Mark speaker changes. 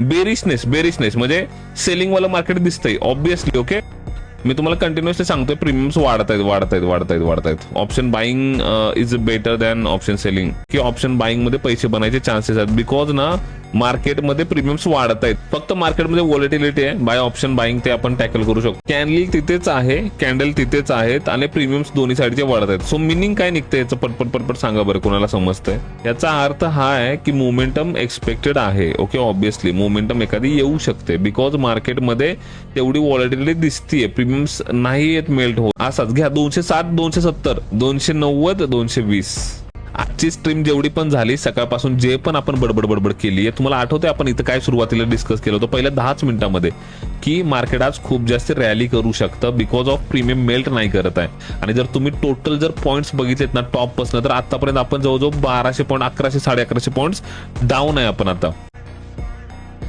Speaker 1: Bearishness म्हणजे selling वाला market दिसतंय ऑब्विसली. ओके, मी तुम्हाला कंटिन्युअसली सांगतोय प्रीमियम्स वाढत आहेत. Option buying is better than option selling, की ऑप्शन बाईंग मध्ये पैसे बनायचे चान्सेस आहेत. बिकॉज ना मार्केटमध्ये प्रीमियम्स वाढत आहेत. फक्त मार्केटमध्ये व्हॉलेटिलिटी आहे. बाय ऑप्शन बाईंग ते आपण टॅकल करू शकतो. कॅन्डल तिथेच आहेत आणि प्रीमियम्स दोन्ही साईडचे वाढत आहेत. सो मिनिंग काय निघतंय याचं पटपट सांगा बरं, कोणाला समजतंय. याचा अर्थ हा आहे की मोमेंटम एक्सपेक्टेड आहे. ओके, ऑब्विसली मोमेंटम एखादी येऊ शकते बिकॉज मार्केटमध्ये तेवढी व्हॉलेटिलिटी दिसतीये. प्रीमियम्स नाही येत मेल्ट होत. असाच घ्या 207, 270, 290, 220. आजची स्ट्रीम जेवढी पण झाली सकाळपासून जे पण आपण बडबड केली आहे, तुम्हाला आठवतंय आपण इथं काय सुरुवातीला डिस्कस केलं होतं पहिल्या 10च मिनिटांमध्ये, की मार्केट आज खूप जास्त रॅली करू शकतं बिकॉज ऑफ प्रीमियम मेल्ट नाही करत आहे. आणि जर तुम्ही टोटल जर पॉईंट्स बघितलेत ना टॉप पासून, तर आतापर्यंत आपण जवळजवळ 1200 पॉईंट, 1100, 1150 पॉईंट्स डाऊन आहे आपण आता.